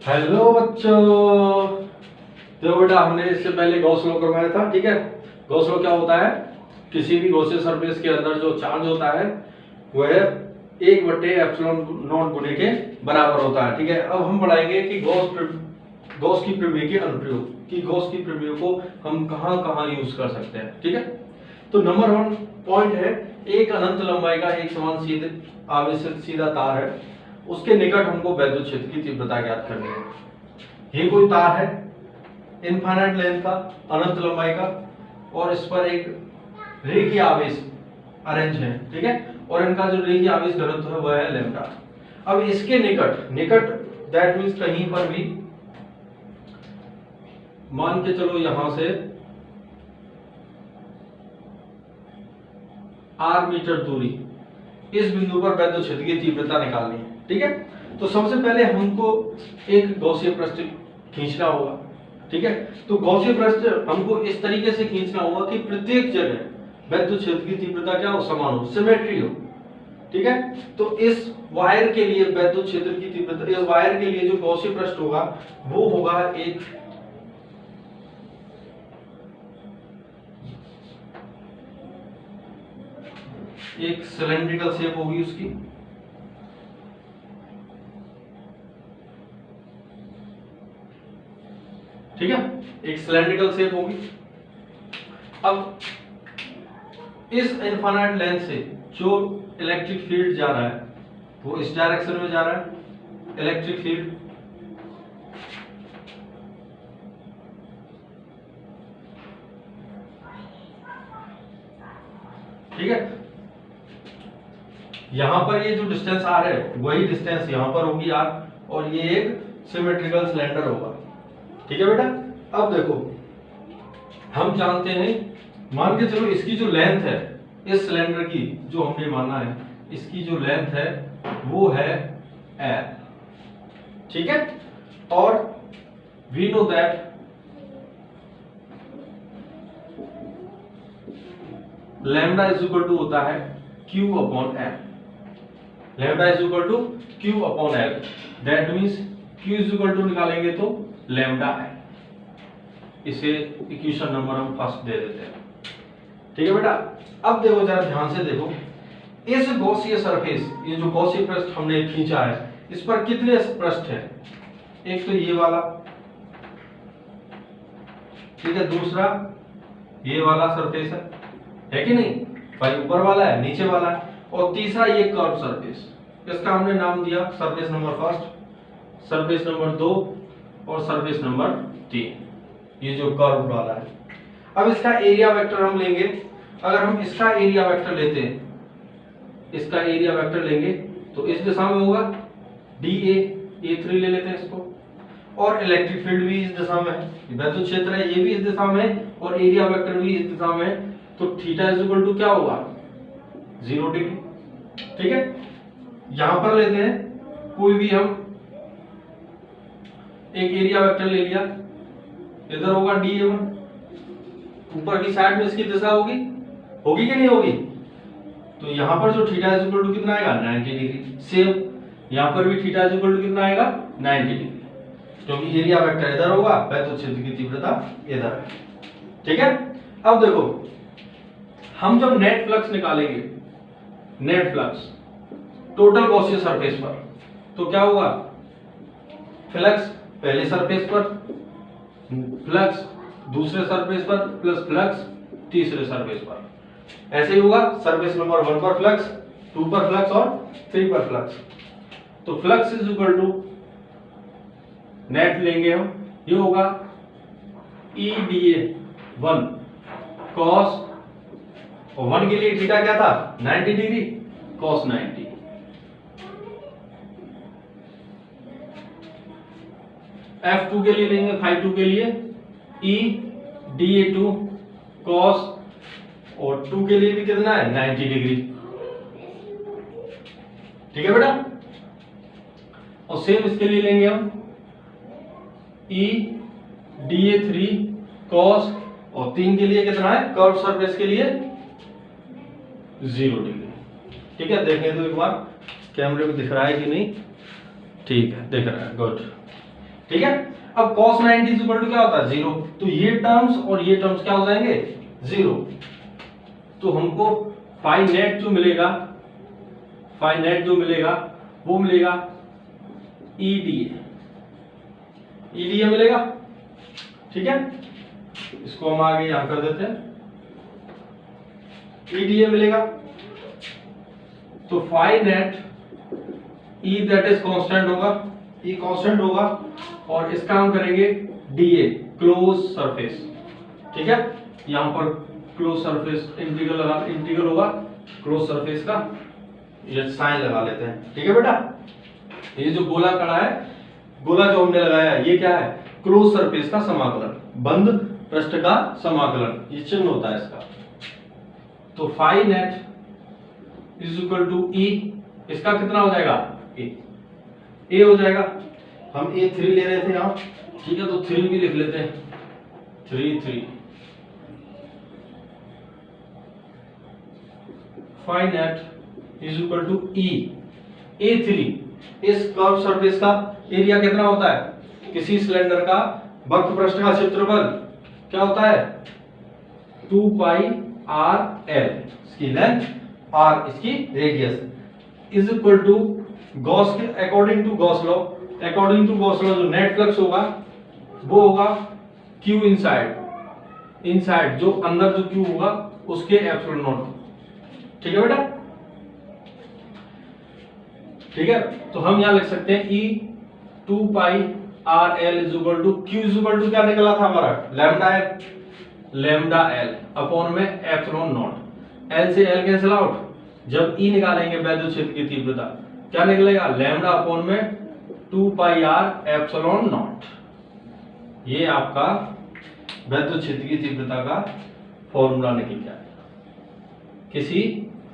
Hello बच्चों। तो बेटा हमने इससे पहले गॉस लॉ करवाया था, ठीक है। गॉस लॉ क्या होता है? किसी भी गॉसियन सरफेस के अंदर जो चार्ज होता है वह 1/एप्सिलॉन नॉट गुने के बराबर होता है, ठीक है। अब हम पढ़ाएंगे कि गॉस की प्रमेय के अनुप्रयोग, कि गॉस की प्रमेय को हम कहां कहां यूज कर सकते हैं, ठीक है। तो नंबर 1 पॉइंट है, एक अनंत लंबाई का एक समान सीधे आवेशित सीधा तार है, उसके निकट हमको वैद्युत क्षेत्र की तीव्रता ज्ञात करनी है। ये कोई तार है इनफाइनाइट लेंथ का, अनंत लंबाई का, और इस पर एक रेखीय आवेश अरेंज है, ठीक है। और इनका जो रेखीय आवेश घनत्व है वह है लैम्डा। अब इसके निकट दैट मींस कहीं पर भी मान के चलो यहां से r मीटर दूरी, इस बिंदु पर वैद्युत क्षेत्र की तीव्रता निकालनी है, ठीक है। तो सबसे पहले हमको एक गॉसियन पृष्ठ खींचना होगा, ठीक है। तो गॉसियन पृष्ठ हमको इस तरीके से खींचना होगा कि प्रत्येक जगह वैद्युत क्षेत्र की तीव्रता क्या हो, समान हो, सिमेट्री हो, ठीक है। तो इस वायर के लिए वैद्युत क्षेत्र की तीव्रता, इस वायर के लिए जो गॉसियन पृष्ठ होगा वो होगा एक सिलेंड्रिकल शेप होगी उसकी, ठीक है, एक सिलेंड्रिकल शेप होगी। अब इस इनफाइनाइट लेंथ से जो इलेक्ट्रिक फील्ड जा रहा है वो इस डायरेक्शन में जा रहा है, इलेक्ट्रिक फील्ड, ठीक है। यहां पर ये जो डिस्टेंस r है वही डिस्टेंस यहां पर होगी r, और ये एक सिमेट्रिकल सिलेंडर होगा, ठीक है बेटा। अब देखो हम जानते हैं, मान के चलो इसकी जो लेंथ है इस सिलेंडर की, जो हमने माना है इसकी जो लेंथ है वो है l, ठीक है। और we know that lambda is equal to होता है q upon l, lambda is equal to q upon l, that means q is equal to निकालेंगे तो लैम्डा है। इसे इक्वेशन नंबर हम फर्स्ट दे देते हैं, ठीक है बेटा। अब देखो जरा ध्यान से देखो, इस गॉसियन सरफेस, ये जो गॉसियन पृष्ठ हमने खींचा है इस पर कितने पृष्ठ है? एक तो ये वाला, ठीक है, दूसरा ये वाला सरफेस है कि नहीं भाई, ऊपर वाला है, नीचे वाला है, और तीसरा ये कर्व सरफेस, इसका हमने नाम दिया surface number first, surface number 2 और सरफेस नंबर 3, ये जो कर्व वाला है। अब इसका एरिया वेक्टर हम लेंगे, अगर हम इसका एरिया वेक्टर लेते हैं, इसका एरिया वेक्टर लेंगे तो इस दिशा में होगा dA, A3 ले लेते हैं इसको, और इलेक्ट्रिक फील्ड भी इस दिशा में है, वैद्युत क्षेत्र है ये भी इस दिशा में है, और एरिया वेक्टर भी इस दिशा में है, तो थीटा इज इक्वल टू क्या होगा, 0 डिग्री, ठीक है। यहां पर लेते हैं कोई भी हम एक एरिया वेक्टर ले लिया, इधर होगा dA1, ऊपर की साइड में इसकी दिशा होगी कि नहीं होगी, तो यहां पर जो थीटा इज इक्वल टू कितना आएगा, 90 डिग्री। सेम यहां पर भी थीटा इज इक्वल टू कितना आएगा, 90 डिग्री, क्योंकि एरिया वेक्टर इधर होगा, वैद्युत क्षेत्र की तीव्रता इधर है, ठीक है। अब देखो हम जब नेट फ्लक्स निकालेंगे, net flux total Gaussian surface पर, तो क्या होगा, फ्लक्स पहले सरफेस पर, फ्लक्स दूसरे सरफेस पर, प्लस फ्लक्स तीसरे सरफेस पर, ऐसे ही होगा सरफेस नंबर 1 पर फ्लक्स, 2 पर फ्लक्स और 3 पर फ्लक्स। तो flux is equal to net लेंगे हम, ये होगा EdA1 cos, और 1 के लिए थीटा क्या था, 90 डिग्री, cos 90, F2 के लिए लेंगे, phi2 के लिए EdA2 cos, और 2 के लिए भी कितना है, 90 डिग्री, ठीक है बेटा। और सेम इसके लिए लेंगे हम EdA3 cos, और 3 के लिए कितना है, कर्व सरफेस के लिए 0 डिग्री, ठीक है। देखने दो एक बार कैमरे में दिख रहा है कि नहीं, ठीक है दिख रहा है, गुड। ठीक है। अब cos 90 इज इक्वल टू क्या होता है 0, तो ये टर्म्स और ये टर्म्स क्या हो जाएंगे 0। तो हमको फाई नेट जो मिलेगा वो मिलेगा ईडीए मिलेगा। ठीक है, इसको हम आगे यहां कर देते हैं, ईडीए मिलेगा। तो phi net E that is constant होगा, ई कांस्टेंट होगा, और इसका हम करेंगे डीए क्लोज सरफेस। ठीक है, यहां पर क्लोज सरफेस इंटीग्रल होगा क्लोज सरफेस का, ये साइन लगा लेते हैं। ठीक है बेटा, ये जो गोला खड़ा है, गोला जो हमने लगाया है, ये क्या है क्लोज सरफेस का समाकलन, बंद पृष्ठ का समाकलन, ये चिन्ह होता है इसका। तो phi net is equal to E, इसका कितना हो जाएगा ए हो जाएगा। हम A3 ले रहे थे यहां, ठीक है, तो 3 भी लिख लेते हैं, 3 phi net is equal to E A3। इस कर्व सरफेस का एरिया कितना होता है, किसी सिलेंडर का वक्र पृष्ठ का क्षेत्रफल क्या होता है 2 पाई r l, इसकी लेंथ r, इसकी radius, is equal to Gauss के अकॉर्डिंग टू गॉस लॉ जो नेट फ्लक्स होगा वो होगा q इनसाइड जो अंदर जो q होगा उसके एप्सिलॉन नॉट। ठीक है बेटा, ठीक है, तो हम यहां लिख सकते हैं E 2 pi r l is equal to q is equal to क्या निकला था हमारा लैम्डा l अपॉन में एप्सिलॉन नॉट। l से l कैंसिल आउट, जब E निकालेंगे वैद्युत क्षेत्र की तीव्रता क्या निकलेगा लैम्डा अपॉन में 2 पाई r एप्सिलॉन नॉट। ये आपका वैद्युत क्षेत्र की तीव्रता का फॉर्मूला निकल गया किसी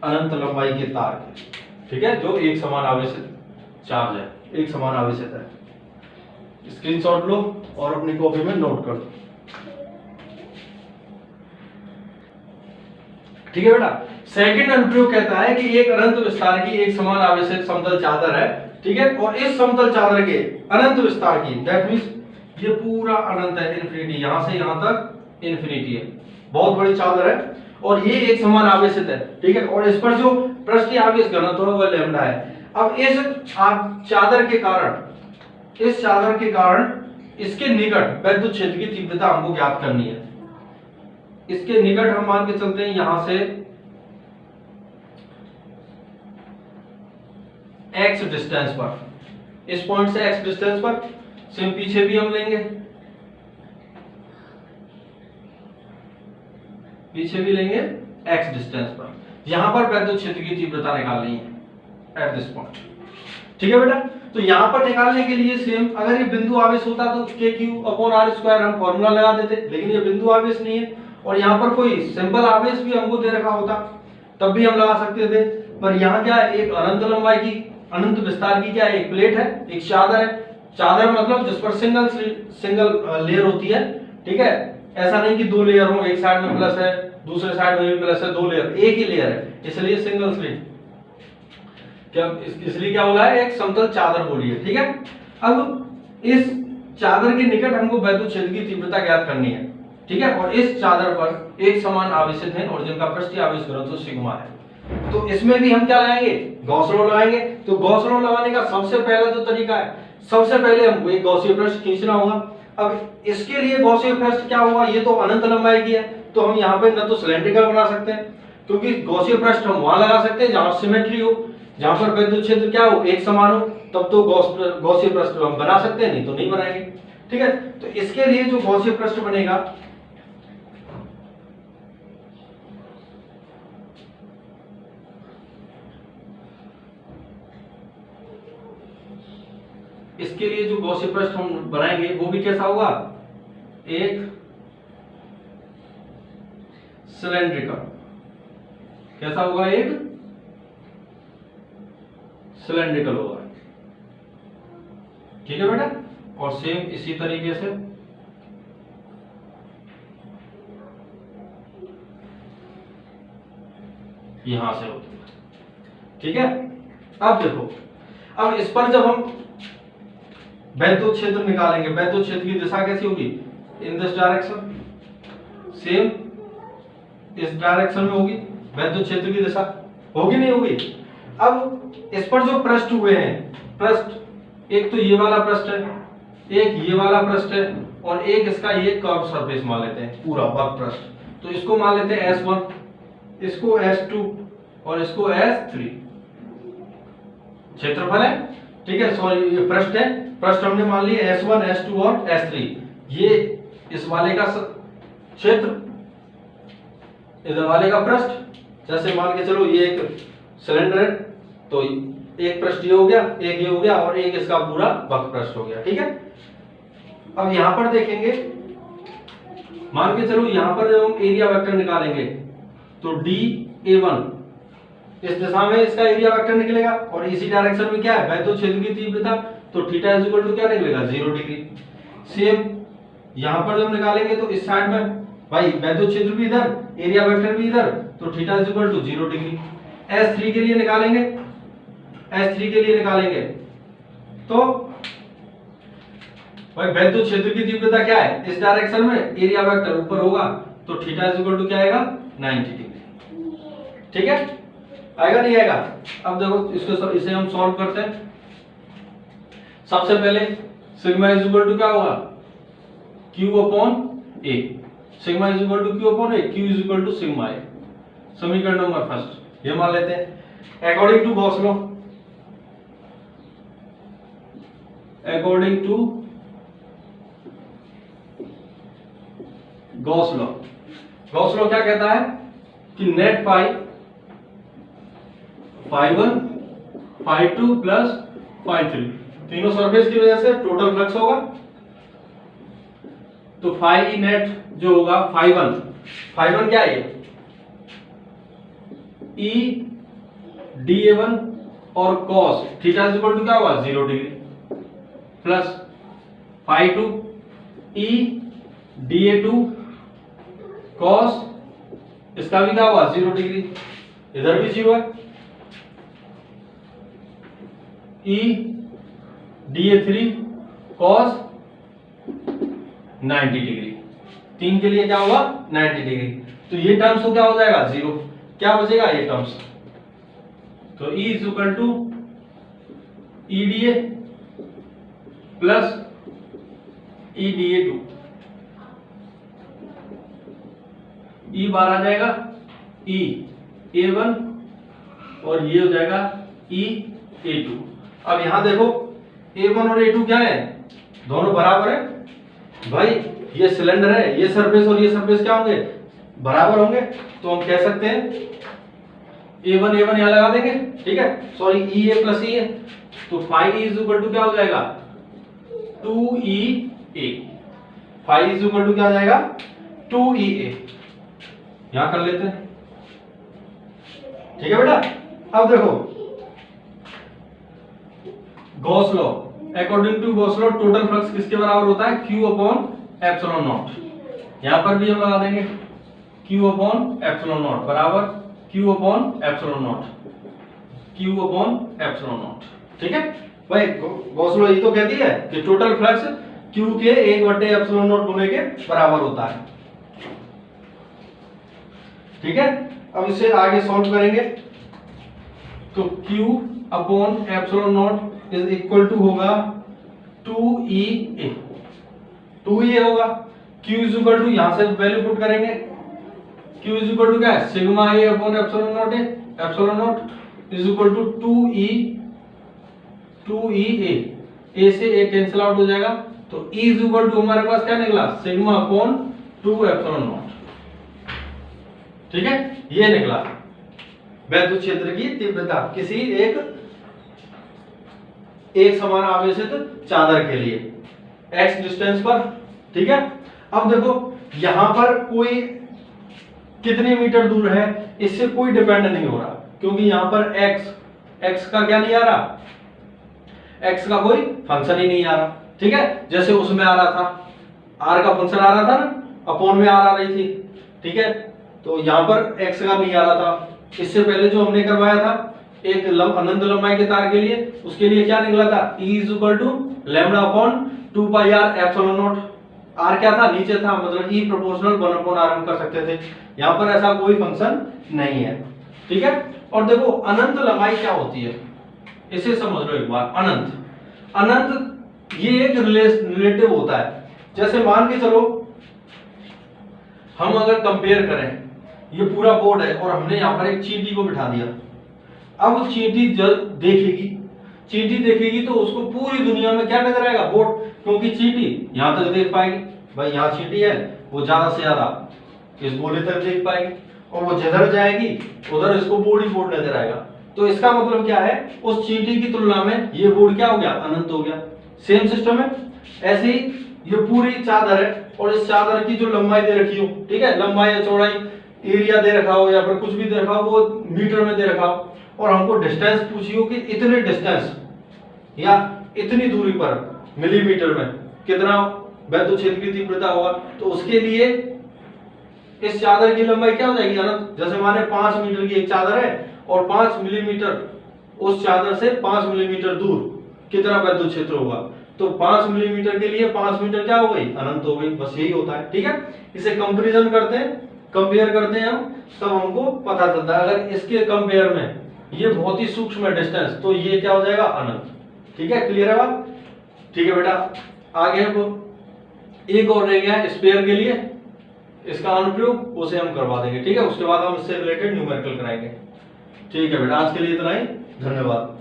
अनंत लंबाई के तार के। ठीक है, जो एक समान आवेशित चार्ज है, एक समान आवेशित है। स्क्रीनशॉट लो और अपनी कॉपी में नोट कर दो। ठीक है बेटा, सेकंड अनुप्रयोग कहता है कि एक अनंत विस्तार की एक समान आवेशित समतल चादर है। ठीक है, और इस समतल चादर के अनंत विस्तार की, दैट मींस ये पूरा अनंत है, इन्फिनिटी, यहां से यहां तक इन्फिनिटी है, बहुत बड़ी चादर है और ये एक समान आवेशित है। ठीक है, और इस पर जो पृष्ठीय आवेश घनत्व है वह लैम्डा है। अब इस चादर के कारण इसके निकट वैद्युत क्षेत्र की तीव्रता हमको ज्ञात करनी है। इसके निकट हम मान के चलते हैं यहां से x डिस्टेंस पर, इस पॉइंट से x डिस्टेंस पर, सेम पीछे भी हम लेंगे, पीछे भी लेंगे x डिस्टेंस पर। यहां पर वैद्युत क्षेत्र की तीव्रता निकालनी है एट दिस पॉइंट। ठीक है बेटा, तो यहां पर निकालने के लिए सेम, अगर ये बिंदु आवेश होता तो kq/r² हम फॉर्मूला लगा देते, लेकिन ये बिंदु आवेश नहीं है और यहां पर कोई सिंपल आवेश भी हमको दे रखा होता तब भी हम लगा सकते थे। पर यहां क्या है, एक अनंत लंबाई की, अनंत विस्तार की क्या है, एक प्लेट है, एक चादर है। चादर मतलब जिस पर सिंगल लेयर होती है। ठीक है, ऐसा नहीं कि दो लेयर हो, एक साइड में प्लस है दूसरे साइड में भी प्लस है, दो लेयर, एक ही लेयर है, इसलिए सिंगल स्लिट। क्या इसलिए क्या बोला है, एक समतल चादर बोली है। ठीक है, अब इस चादर के निकट हमको वैद्युत क्षेत्र की तीव्रता ज्ञात करनी है। ठीक है, और इस चादर पर एक समान आवेशित है और जिनका पृष्ठीय आवेश घनत्व सिग्मा है। तो इसमें भी हम क्या लगाएंगे, गॉस लॉ लगाएंगे। तो गॉस लॉ लगाने का सबसे पहला जो तरीका है, सबसे पहले हमको एक गॉसीय पृष्ठ खींचना होगा। अब इसके लिए गॉसीय पृष्ठ क्या होगा, ये तो अनंत लंबाई की है, तो हम यहाँ पे न तो सिलेंड्रिकल बना सकते हैं, क्योंकि गॉसीय पृष्ठ हम वहां लगा सकते हैं जहां सिमेट्री हो, जहां पर वैद्युत क्षेत्र क्या हो, एक समान हो, तब तो गॉसीय पृष्ठ हम बना सकते हैं, नहीं तो नहीं बनाएंगे। ठीक है, तो इसके लिए जो गॉसीय पृष्ठ बनेगा, इसके लिए जो गॉसीय पृष्ठ हम बनाएंगे वो भी कैसा होगा, एक सिलेंड्रिकल। कैसा होगा, एक सिलेंड्रिकल होगा। ठीक है बेटा, और सेम इसी तरीके से यहां से होती है। ठीक है, अब देखो, अब इस पर जब हम वैद्युत क्षेत्र निकालेंगे। वैद्युत क्षेत्र की दिशा कैसी होगी? इन दिस डायरेक्शन, सेम इस डायरेक्शन में होगी वैद्युत क्षेत्र की दिशा, होगी नहीं होगी? अब इस पर जो पृष्ठ हुए हैं, पृष्ठ एक तो ये वाला पृष्ठ है, एक ये वाला पृष्ठ है, और एक इसका ये कर्व सरफेस मान लेते हैं पूरा वक्र पृष्ठ। तो इसको मान लेते हैं S1, इसको S2 और इसको S3 क्षेत्रफल है, ठीक है। सॉरी ये पृष्ठ है, पृष्ठ हमने मान लिए S1 S2 और S3। ये इस वाले का क्षेत्र, इधर वाले का पृष्ठ। जैसे मान के चलो ये एक सिलेंडर है, तो एक पृष्ठ ये हो गया, एक ये हो गया, और एक इसका पूरा वक्र पृष्ठ हो गया, ठीक है। अब यहां पर देखेंगे, मान के चलो यहां पर जब हम एरिया वेक्टर निकालेंगे तो dA1 इस दिशा में इसका एरिया वेक्टर निकलेगा, और इसी डायरेक्शन में क्या है वैद्युत क्षेत्र की तीव्रता, तो थीटा इज इक्वल टू क्या निकलेगा 0 डिग्री। सेम यहां पर जब निकालेंगे तो इस साइड में भाई वैद्युत क्षेत्र भी इधर, एरिया वेक्टर भी इधर, तो theta is equal to 0 degree. S3 के लिए निकालेंगे, S3 के लिए निकालेंगे तो भाई वैद्युत क्षेत्र की तीव्रता क्या है इस डायरेक्शन में, एरिया वेक्टर ऊपर होगा, तो थीटा इज इक्वल टू क्या आएगा 90 डिग्री, ठीक है। आएगा नहीं आएगा? अब देखो इसको इसे हम सॉल्व करते हैं। सबसे पहले सिग्मा इज इक्वल टू क्या होगा Q upon A, sigma is equal to Q upon A, Q is equal to sigma A। समीकरण नंबर फर्स्ट ये मान लेते हैं according to Gauss law, according to Gauss law. Gauss law क्या कहता है कि नेट पाई phi1 phi2 प्लस phi3 तीनों सरफेस की वजह से टोटल फ्लक्स होगा। तो फाई नेट जो होगा phi1 क्या है E dA1 और cos theta is equal to क्या होगा 0 degree, plus phi2 E dA2 cos इसका भी क्या होगा 0 डिग्री, इधर भी 0 है, E dA3 cos 90 डिग्री, तीन के लिए क्या होगा 90 डिग्री। तो ये टर्म्स तो क्या हो जाएगा 0, क्या बचेगा ये टर्म्स, तो E is equal to EDA plus EDA2, E बार आ जाएगा EA1 और ये हो जाएगा EA2। अब यहां देखो A1 और A2 क्या है, दोनों बराबर है भाई, ये सिलेंडर है, ये सरफेस और ये सरफेस क्या होंगे बराबर होंगे, तो हम कह सकते हैं A1 यहां लगा देंगे, ठीक है। सॉरी EA प्लस EA, तो फाई इज इक्वल टू क्या हो जाएगा 2EA, phi is equal to क्या हो जाएगा 2EA, यहां कर लेते हैं, ठीक है बेटा। अब देखो Gauss law, according to Gauss law total flux किसके बराबर होता है Q अपॉन एप्सिलॉन नॉट, यहां पर भी हम लगा देंगे Q अपॉन एप्सिलॉन नॉट बराबर Q upon epsilon not, Q upon epsilon not, ठीक है भाई। गॉस लॉ ये तो कहती है कि टोटल फ्लक्स Q के 1/एप्सिलॉन नॉट होने के बराबर होता है, ठीक है। अब इसे आगे सॉल्व करेंगे तो Q upon epsilon naught is equal to होगा 2EA, 2EA होगा। Q इज इक्वल टू यहां से वैल्यू पुट करेंगे, Q इज इक्वल टू क्या है sigma A upon epsilon naught है, epsilon naught is equal to 2EA, A से A cancel out हो जाएगा, तो E इज इक्वल टू हमारे पास क्या निकला सिग्मा अपॉन 2 एप्सिलॉन नॉट, ठीक है। ये निकला वैद्युत क्षेत्र की तीव्रता किसी एक समान आवेशित चादर के लिए x डिस्टेंस पर, ठीक है। अब देखो यहां पर कोई कितने मीटर दूर है इससे कोई डिपेंड नहीं हो रहा, क्योंकि यहां पर x का क्या नहीं आ रहा, x का कोई फंक्शन ही नहीं आ रहा, ठीक है। जैसे उसमें आ रहा था r का फंक्शन आ रहा था ना, अपॉन में r आ रही थी, ठीक है। तो यहां पर x का नहीं आ रहा था। इससे पहले जो हमने करवाया था एक अनंत लंबाई के तार के लिए, उसके लिए क्या निकला था, E is equal to lambda upon 2 pi r epsilon naught. r क्या था, नीचे था, मतलब E प्रोपोर्शनल 1 अपॉन r हम कर सकते थे। यहाँ पर ऐसा कोई फंक्शन नहीं है, ठीक है। और देखो अनंत लंबाई क्या होती है, इसे समझ लो एक बार। अनंत ये एक रिलेटिव होता है। जैसे मान के चलो हम अगर कंपेयर करें, ये पूरा बोर्ड है और हमने यहाँ पर एक चींटी को बिठा दिया। अब चींटी जब देखेगी तो उसको पूरी दुनिया में क्या नजर आएगा, बोर्ड, क्योंकि चींटी यहाँ तक देख पाएगी, भाई यहाँ चींटी है, वो ज्यादा से ज्यादा इस गोले तक देख पाएगी, और वो जिधर जाएगी उधर इसको बोर्ड ही बोर्ड नजर आएगा। तो इसका मतलब क्या है, उस चींटी की तुलना में ये बोर्ड क्या हो गया, अनंत हो गया। सेम सिस्टम है। ऐसे ही ये पूरी चादर है और इस चादर की जो लंबाई दे रखी हो, ठीक है, लंबाई या चौड़ाई, एरिया दे रखा हो या फिर कुछ भी दे रखा हो, वो मीटर में दे रखा हो, और हमको डिस्टेंस पूछी हो कि इतने डिस्टेंस या इतनी दूरी पर मिलीमीटर में कितना वैद्युत क्षेत्र की तीव्रता होगा, तो उसके लिए इस चादर की लंबाई क्या हो जाएगी, अनंत। जैसे माने 5 मीटर की एक चादर है और 5 मिलीमीटर उस चादर से 5 मिलीमीटर दूर कितना वैद्युत क्षेत्र होगा, तो 5 मिलीमीटर के लिए 5 मीटर क्या हो गई, अनंत हो गई। बस यही होता है, ठीक है। इसे कंपैरिजन करते हैं, कंपेयर करते हैं हम, तब हमको पता चलता है। अगर इसके कंपेयर में ये बहुत ही सूक्ष्म है डिस्टेंस, तो ये क्या हो जाएगा, अनंत। ठीक है, क्लियर है बात। ठीक है बेटा, आगे हम एक और रह गया है स्पेयर के लिए, इसका अनुप्रयोग उसे हम करवा देंगे, ठीक है। उसके बाद हम इससे रिलेटेड न्यूमेरिकल कराएंगे। ठीक है बेटा, आज के लिए इतना ही, धन्यवाद।